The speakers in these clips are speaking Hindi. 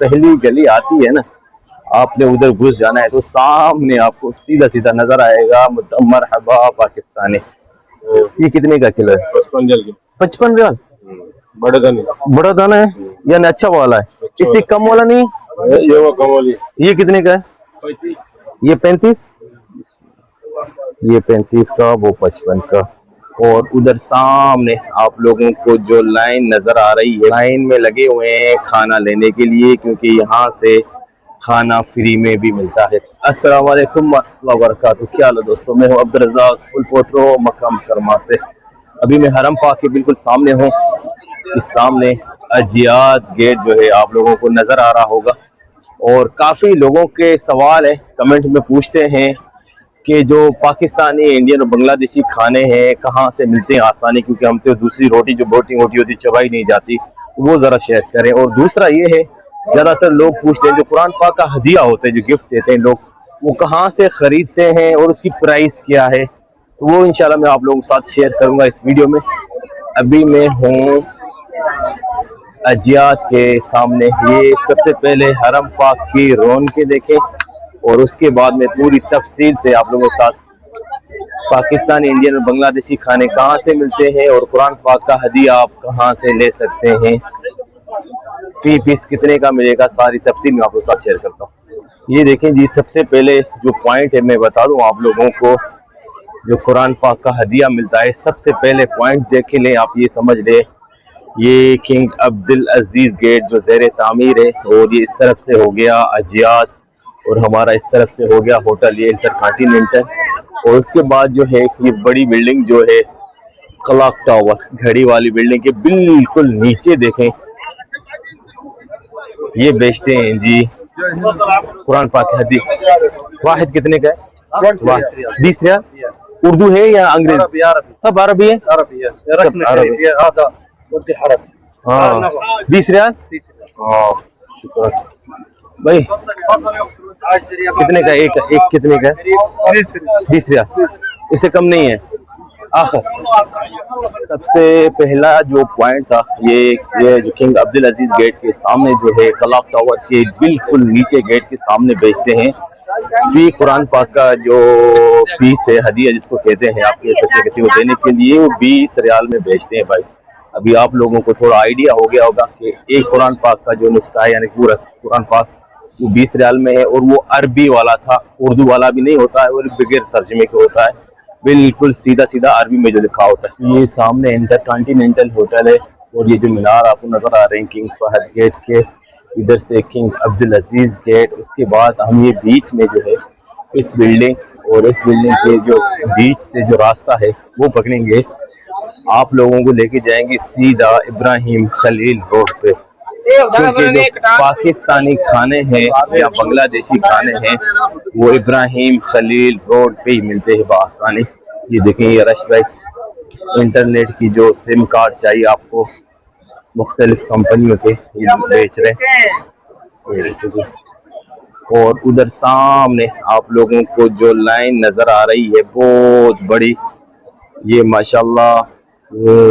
पहली गली आती है ना, आपने उधर घुस जाना है तो सामने आपको सीधा सीधा नजर आएगा मरहबा पाकिस्तानी। ये कितने का किलो है? 55 का। 55 बड़ा दाना, बड़ा दाना है यानी अच्छा वाला है, इससे कम वाला नहीं? ये वो कम वाली। ये कितने का है? ये 35, ये 35 का, वो 55 का। और उधर सामने आप लोगों को जो लाइन नजर आ रही है, लाइन में लगे हुए हैं खाना लेने के लिए, क्योंकि यहाँ से खाना फ्री में भी मिलता है। अस्सलाम वालेकुम वरहमतुल्लाहि वबरकातुहू। क्या हाल है दोस्तों, मैं हूँ अब्दुल रज़ाक फुल पोट्रो मक्का मुकर्रमा से। अभी मैं हरम पाक के बिल्कुल सामने हूँ। इस सामने अजियात गेट जो है आप लोगों को नजर आ रहा होगा। और काफी लोगों के सवाल है, कमेंट में पूछते हैं कि जो पाकिस्तानी, इंडियन और बांग्लादेशी खाने हैं कहाँ से मिलते हैं आसानी, क्योंकि हमसे दूसरी रोटी जो बोटी मोटी होती चबाई नहीं जाती, वो ज़रा शेयर करें। और दूसरा ये है, ज़्यादातर लोग पूछते हैं जो कुरान पाक का हदिया होता है, जो गिफ्ट देते हैं लोग, वो कहाँ से ख़रीदते हैं और उसकी प्राइस क्या है, तो वो इंशाल्लाह मैं आप लोगों के साथ शेयर करूँगा इस वीडियो में। अभी मैं हूँ अजियात के सामने। ये सबसे पहले हरम पाक की रौनकें देखें और उसके बाद में पूरी तफसील से आप लोगों के साथ पाकिस्तानी, इंडियन और बांग्लादेशी खाने कहाँ से मिलते हैं और कुरान पाक का हदिया आप कहाँ से ले सकते हैं, फी पीस कितने का मिलेगा, सारी तफसील मैं आपके साथ शेयर करता हूँ। ये देखें जी, सबसे पहले जो पॉइंट है मैं बता दूँ आप लोगों को, जो कुरान पाक का हदिया मिलता है, सबसे पहले पॉइंट देख लें आप, ये समझ लें ये किंग अब्दुल अजीज गेट जो ज़ेर तामीर है, और ये इस तरफ से हो गया अजियात और हमारा इस तरफ से हो गया होटल ये इंटरकॉन्टिनेंटल। और उसके बाद जो है ये बड़ी बिल्डिंग जो है क्लॉक टावर, घड़ी वाली बिल्डिंग के बिल्कुल नीचे देखें, ये बेचते हैं जी कुरान पाक की हदीस। वाहिद कितने का है? 20 रियाल। उर्दू है या अंग्रेजी? सब अरबी है। हाँ 20 रियाल। हाँ शुक्र भाई। कितने का एक कितने का है? 20 रियाल, इससे कम नहीं है आखिर। सबसे पहला जो पॉइंट था ये जो किंग अब्दुल अजीज गेट के सामने जो है, क्लॉक टावर के बिल्कुल नीचे गेट के सामने बेचते हैं फी कुरान पाक का जो फीस है, हदिया जिसको कहते हैं, आप कह सकते हैं किसी को देने के लिए, वो 20 रियाल में बेचते हैं भाई। अभी आप लोगों को थोड़ा आइडिया हो गया होगा कि एक कुरान पाक का जो नुस्खा है, यानी पूरा कुरान पाक, वो 20 रियाल में है। और वो अरबी वाला था, उर्दू वाला भी नहीं होता है और बगैर तर्जमे के होता है, बिल्कुल सीधा सीधा अरबी में जो लिखा होता है। ये सामने इंटरकॉन्टिनेंटल होटल है और ये जो मीनार आपको नजर आ रहे हैं किंग फहद गेट के, इधर से किंग अब्दुल अजीज गेट। उसके बाद हम ये बीच में जो है इस बिल्डिंग और इस बिल्डिंग के जो बीच से जो रास्ता है वो पकड़ेंगे, आप लोगों को लेके जाएंगे सीधा इब्राहिम खलील रोड पे, क्योंकि जो पाकिस्तानी खाने हैं या बांग्लादेशी खाने हैं वो इब्राहिम खलील रोड पे ही मिलते हैं बआसानी। ये देखें, ये रश भाई इंटरनेट की जो सिम कार्ड चाहिए आपको मुख्तलिफ कंपनियों के ये बेच रहे हैं। और उधर सामने आप लोगों को जो लाइन नजर आ रही है बहुत बड़ी, ये माशाल्लाह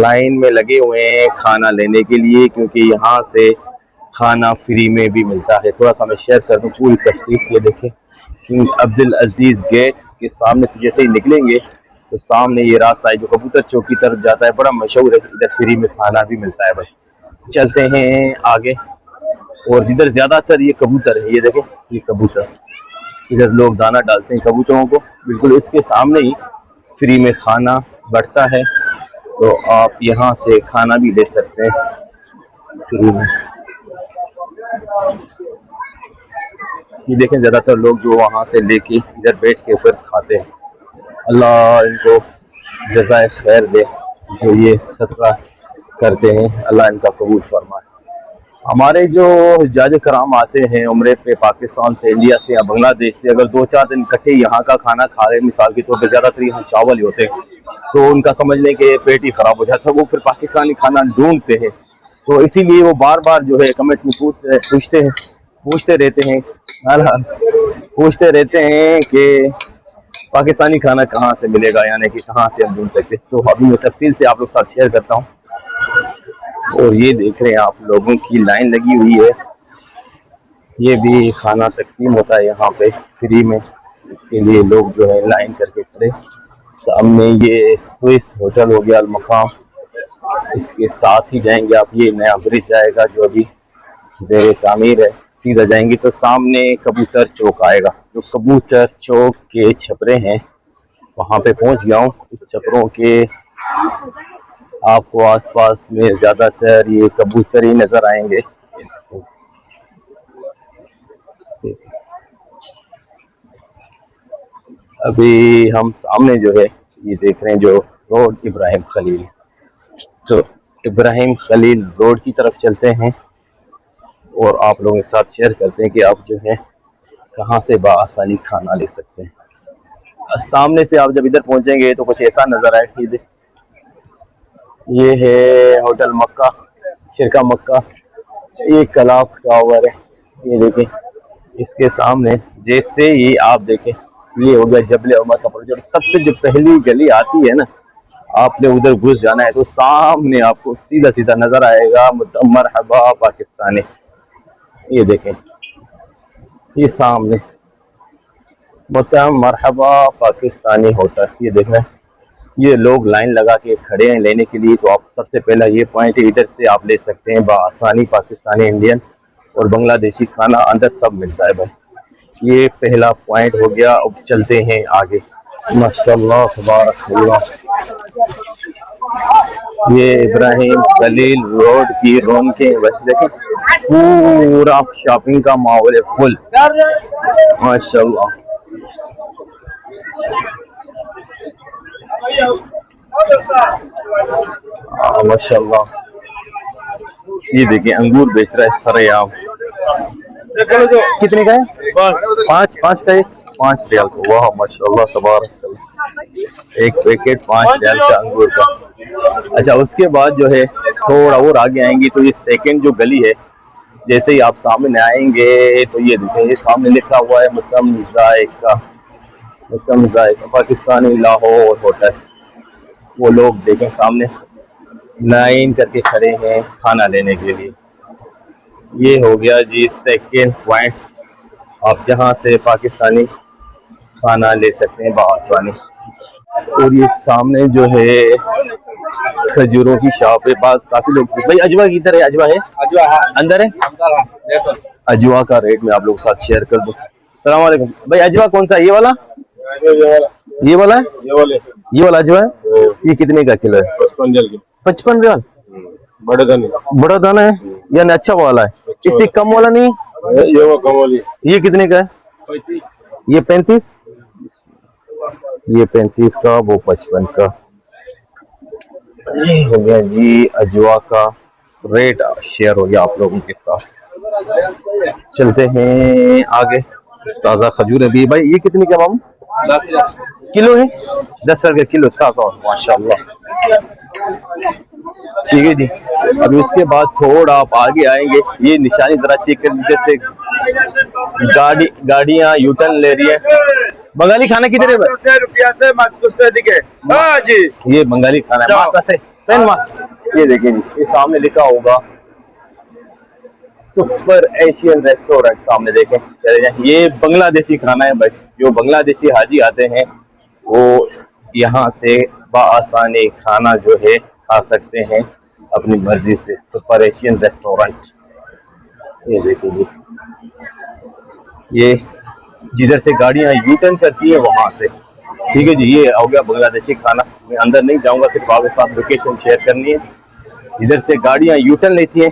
लाइन में लगे हुए हैं खाना लेने के लिए, क्योंकि यहाँ से खाना फ्री में भी मिलता है। थोड़ा सा मैं शेयर कर दूँ पूरी तफसील। ये देखें, किंग अब्दुल अजीज गेट के सामने से जैसे ही निकलेंगे तो सामने ये रास्ता है जो कबूतर चौक की तरफ जाता है, बड़ा मशहूर है, इधर फ्री में खाना भी मिलता है भाई। चलते हैं आगे, और जिधर ज्यादातर ये कबूतर है, ये देखें ये कबूतर, इधर लोग दाना डालते हैं कबूतरों को, बिल्कुल इसके सामने ही फ्री में खाना बढ़ता है, तो आप यहाँ से खाना भी ले सकते हैं फ्री में। ये देखें ज्यादातर लोग जो वहाँ से लेके इधर बैठ के फिर खाते हैं। अल्लाह इनको जज़ाए खैर दे, जो ये सदका करते हैं, अल्लाह इनका कबूल फरमाए। हमारे जो हज्जाज कराम आते हैं उम्रे पे पाकिस्तान से, इंडिया से या बांग्लादेश से, अगर 2-4 दिन इकट्ठे यहाँ का खाना खा रहे, मिसाल के तौर पर ज़्यादातर यहाँ चावल ही होते हैं, तो उनका समझ लें कि पेट ही ख़राब हो जाता है, वो फिर पाकिस्तानी खाना ढूंढते हैं। तो इसीलिए वो बार बार जो है कमेंट्स में पूछते रहते हैं कि पाकिस्तानी खाना कहाँ से मिलेगा, यानी कि कहाँ से हम ढूंढ सकते हैं। तो अभी मैं तफसील से आप लोग साथ शेयर करता हूँ। और ये देख रहे हैं आप लोगों की लाइन लगी हुई है ये भी खाना तकसीम होता है यहाँ पे फ्री में, इसके लिए लोग जो है लाइन करके खड़े। सामने ये स्विस होटल हो गया अल मकाम, इसके साथ ही जाएंगे आप, ये नया ब्रिज जाएगा जो अभी जेर तामीर है, सीधा जाएंगे तो सामने कबूतर चौक आएगा। जो कबूतर चौक के छपरे हैं वहाँ पे पहुँच गया हूँ। इस छपरों के आपको आसपास में ज़्यादातर ये कबूतर ही नज़र आएंगे। अभी हम सामने जो है ये देख रहे हैं जो रोड इब्राहिम खलील, तो इब्राहिम खलील रोड की तरफ चलते हैं और आप लोगों के साथ शेयर करते हैं कि आप जो है कहाँ से बआसानी खाना ले सकते हैं। सामने से आप जब इधर पहुंचेंगे तो कुछ ऐसा नज़र आए कि ये है होटल मक्का, शिरका मक्का, ये कलाब टावर है, ये देखें। इसके सामने जैसे ही आप देखें ये हो गया जबले उमर का प्रोजेक्ट। सबसे जो पहली गली आती है ना, आपने उधर घुस जाना है तो सामने आपको सीधा सीधा नजर आएगा मरहबा पाकिस्तानी। ये देखें, ये सामने मरहबा पाकिस्तानी होटल, ये देखें। ये लोग लाइन लगा के खड़े हैं लेने के लिए, तो आप सबसे पहला ये पॉइंट है, इधर से आप ले सकते हैं बआसानी पाकिस्तानी, इंडियन और बांग्लादेशी खाना अंदर सब मिलता है भाई। ये पहला पॉइंट हो गया। अब चलते हैं आगे। माशाल्लाह तबारकल्लाह, ये इब्राहिम खलील रोड की रौनकें बस देखें, पूरा शॉपिंग का माहौल है फुल, माशाल्लाह। माशाल्लाह, ये देखिए अंगूर बेच रहा है सरेआम। कितने का है? पाँच का है, 5 रियाल का। वाह माशाल्लाह तबारक, एक पैकेट 5 रियाल का अंगूर का। अच्छा, उसके बाद जो है थोड़ा और आगे आएंगे तो ये सेकंड जो गली है, जैसे ही आप सामने आएंगे तो ये देखें, ये सामने लिखा हुआ है मुतम जायका पाकिस्तानी लाहौर होटल। वो लोग देखें सामने लाइन करके खड़े हैं खाना लेने के लिए। ये हो गया जी सेकेंड पॉइंट, आप जहां से पाकिस्तानी खाना ले सकते हैं बआसानी। और ये सामने जो है खजूरों की शॉप है, पास काफी लोग। भाई अजवा किधर है? अजवा है, अजवा अंदर है। अजवा का रेट में आप लोग साथ शेयर कर दो। सलाम वालेकुम भाई, अजवा कौन सा? ये वाला, ये वाला है, ये वाला अजवा है। ये कितने का किलो है? 55 रियाल। बड़ा दाना है, यानी अच्छा वाला है, इससे कम वाला नहीं? ये वो कम वाली। ये कितने का है? ये 35, ये 35 का, वो 55 का हो गया जी। अजवा का रेट शेयर हो गया आप लोगों के साथ। चलते हैं आगे। ताज़ा खजूर है भी भाई। ये कितने का मामू? किलो है, 10 रुपये किलो ताज़ा, माशाल्लाह। ठीक है जी। अब उसके बाद थोड़ा आप आगे आएंगे, ये निशानी जरा चेक कर लीजिए, जैसे गाड़ियाँ यू टर्न ले रही है। बंगाली खाना किधर है? रुपया से जी, ये बंगाली खाना है मासा से। ये देखिए जी, ये सामने लिखा होगा सुपर एशियन रेस्टोरेंट, सामने देखें चले जाए। ये बांग्लादेशी खाना है भाई, जो बांग्लादेशी हाजी आते हैं वो यहाँ से बआसानी खाना जो है खा सकते हैं अपनी मर्जी से। सुपर एशियन रेस्टोरेंट, ये देखिए जी, ये जिधर से गाड़ियाँ यू टर्न करती है वहां से। ठीक है जी, ये हो गया बांग्लादेशी खाना। मैं अंदर नहीं जाऊंगा, सिर्फ आपके साथ लोकेशन शेयर करनी है। जिधर से गाड़ियाँ यू टर्न लेती हैं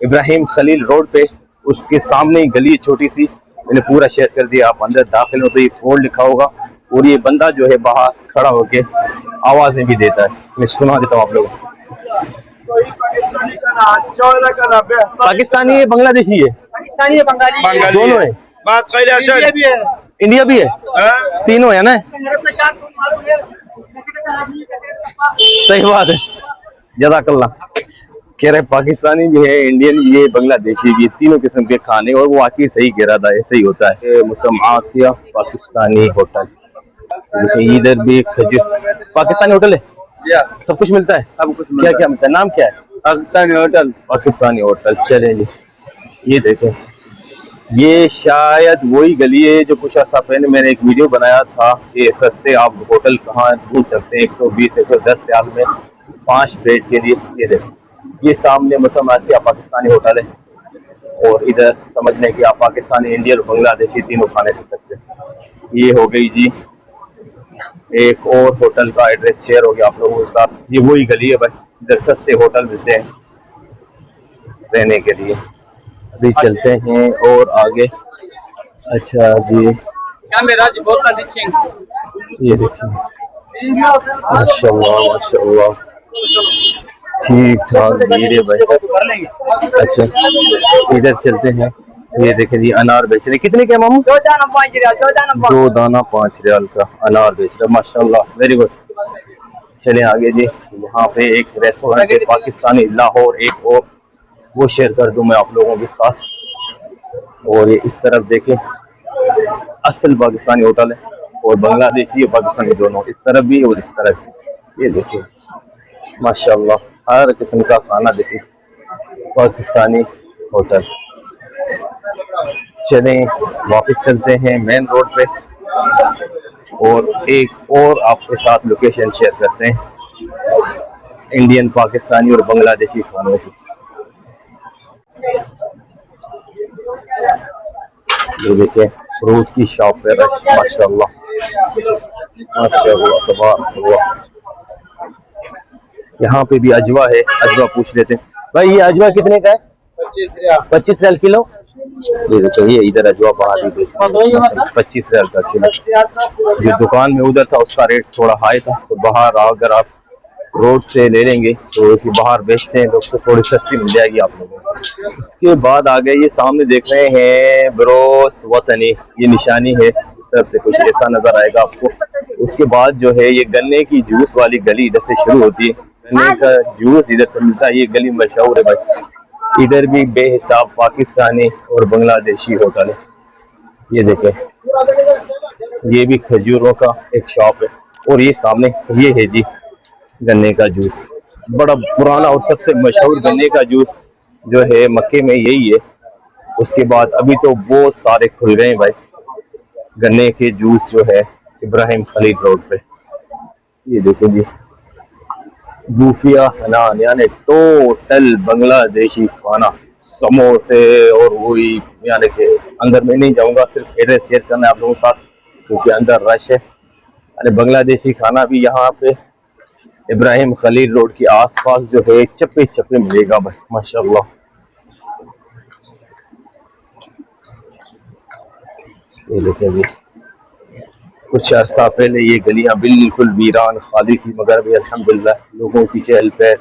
इब्राहिम खलील रोड पे, उसके सामने ही गली छोटी सी, मैंने पूरा शेयर कर दिया। आप अंदर दाखिल हो तो ये बोर्ड लिखा होगा, और ये बंदा जो है बाहर खड़ा होके आवाजें भी देता है, मैं सुना देता हूँ आप लोगों को। पाकिस्तानी है, बांग्लादेशी है? पाकिस्तानी है, बंगाली दोनों है। इंडिया भी है, तीनों है ना? सही बात है, जज़ाकल्लाह। कह रहे पाकिस्तानी भी है, इंडियन भी है, बांग्लादेशी भी, तीनों किस्म के खाने। और वो वाकई सही कह रहा था, ऐसे ही होता है। मुतम आसिया पाकिस्तानी होटल, इधर भी खजूर पाकिस्तानी होटल है, सब कुछ मिलता है। सब कुछ क्या क्या मिलता है? नाम क्या है? Pakistani hotel, Pakistani hotel. चले जी, ये देखें ये शायद वही गली है जो कुछ अर्सा पहले मैंने एक वीडियो बनाया था कि सस्ते आप होटल कहाँ ढूंढ सकते हैं 120-110 रियाल में 5 बेड के लिए। ये देखो ये सामने मतलब आसिया पाकिस्तानी होटल है और इधर समझ लें कि आप पाकिस्तानी, इंडियन, बांग्लादेशी तीनों खाने खा सकते हैं। ये हो गई जी एक और होटल का एड्रेस शेयर हो गया आप लोगों के साथ। ये वही गली है भाई, इधर सस्ते होटल मिलते हैं रहने के लिए। अभी चलते हैं और आगे। अच्छा जी ये देखिए माशाल्लाह माशाल्लाह, ठीक ठाक भीड़ है भाई। अच्छा इधर चलते हैं। ये देखें जी अनार बेच रहे, कितने के मामू? 2 दाना 5 रियाल का अनार बेच रहे, माशाल्लाह वेरी गुड। चले आगे जी। यहाँ पे एक रेस्टोरेंट है पाकिस्तानी लाहौर, एक और वो शेयर कर दूं मैं आप लोगों के साथ। और ये इस तरफ देखें असल पाकिस्तानी होटल है और बांग्लादेशी और पाकिस्तानी दोनों, इस तरफ भी और इस तरफ भी। ये देखिए माशाल्लाह हर किस्म का खाना देखिए पाकिस्तानी होटल। चलें वापस चलते हैं मेन रोड पे और एक और आपके साथ लोकेशन शेयर करते हैं इंडियन, पाकिस्तानी और बांग्लादेशी खानों की। ये देखिए फ्रूट की शॉप पे रश, माशाल्लाह माशाल्लाह तबारक। यहाँ पे भी अजवा है, अजवा पूछ लेते हैं भाई। ये अजवा कितने का है? 25 रियाल किलो। ये देखिए ये इधर अजवा बाहर भी बेचते हैं 25 रियाल का किलो। जो दुकान में उधर था उसका रेट थोड़ा हाई था, तो बाहर अगर आप रोड से ले लेंगे तो बाहर बेचते हैं लोग तो थोड़ी सस्ती मिल जाएगी आप लोगों को। उसके बाद आ गए ये सामने देख रहे हैं बरोस्त वतनी, ये निशानी है, इस तरफ से कुछ ऐसा नजर आएगा आपको। उसके बाद जो है ये गन्ने की जूस वाली गली इधर से शुरू होती है, गन्ने का जूस इधर से मिलता है। ये गली मशहूर है भाई। इधर भी बेहिसाब पाकिस्तानी और बांग्लादेशी होटल है। ये देखें ये भी खजूरों का एक शॉप है और ये सामने ये है जी गन्ने का जूस, बड़ा पुराना और सबसे मशहूर गन्ने का जूस जो है मक्के में यही है। उसके बाद अभी तो बहुत सारे खुल गए हैं भाई गन्ने के जूस जो है इब्राहिम खलील रोड पे। ये देखो जी बूफिया हनान यानी टोटल बांग्लादेशी खाना, समोसे और वही, यानी कि अंदर में नहीं जाऊंगा, सिर्फ एड्रेस शेयर करना है आप लोगों के साथ क्योंकि अंदर रश है। यानी बांग्लादेशी खाना भी यहाँ पे इब्राहिम खलील रोड के आसपास जो है चप्पे चप्पे मिलेगा भाई, माशाल्लाह। ये देखिए जी कुछ अर्सा पहले ये गलियां बिल्कुल वीरान खाली थी, मगर भी अल्हम्दुलिल्लाह लोगों की चहल पहल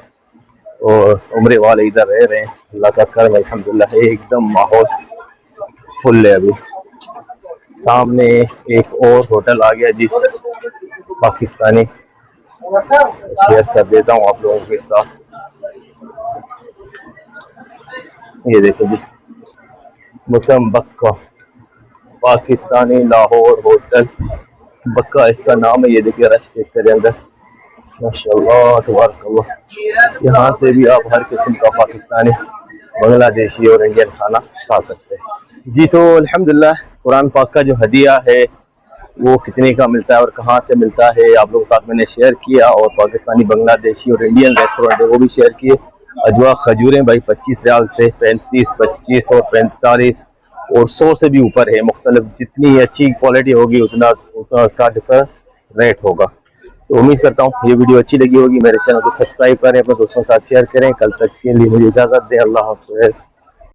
और उम्रे वाले इधर रह रहे हैं, अल्लाह का करम अल्हम्दुलिल्लाह एकदम माहौल फुल है। अभी सामने एक और होटल आ गया जी पाकिस्तानी, शेयर कर देता हूँ आप लोगों के साथ। ये देखो जी मुतम बक्का पाकिस्तानी लाहौर होटल, बक्का इसका नाम है। ये देखिए रश चेक करें अंदर, माशाल्लाह तबारकल्लाह। यहाँ से भी आप हर किस्म का पाकिस्तानी, बांग्लादेशी और इंडियन खाना खा सकते हैं जी। तो अल्हम्दुलिल्लाह कुरान पाक का जो हदिया है वो कितने का मिलता है और कहाँ से मिलता है आप लोगों के साथ मैंने शेयर किया, और पाकिस्तानी, बांग्लादेशी और इंडियन रेस्टोरेंट है वो भी शेयर किए। अजवा खजूरें भाई 25 रियाल से 35, 25 और 45 और 100 से भी ऊपर है। मुख्तलिफ जितनी अच्छी क्वालिटी होगी उतना उतना उसका डिफर रेट होगा। तो उम्मीद करता हूँ ये वीडियो अच्छी लगी होगी। मेरे चैनल को सब्सक्राइब करें, अपने दोस्तों के साथ शेयर करें। कल तक के लिए मुझे इजाज़त दें, अल्लाह हाफ़िज़।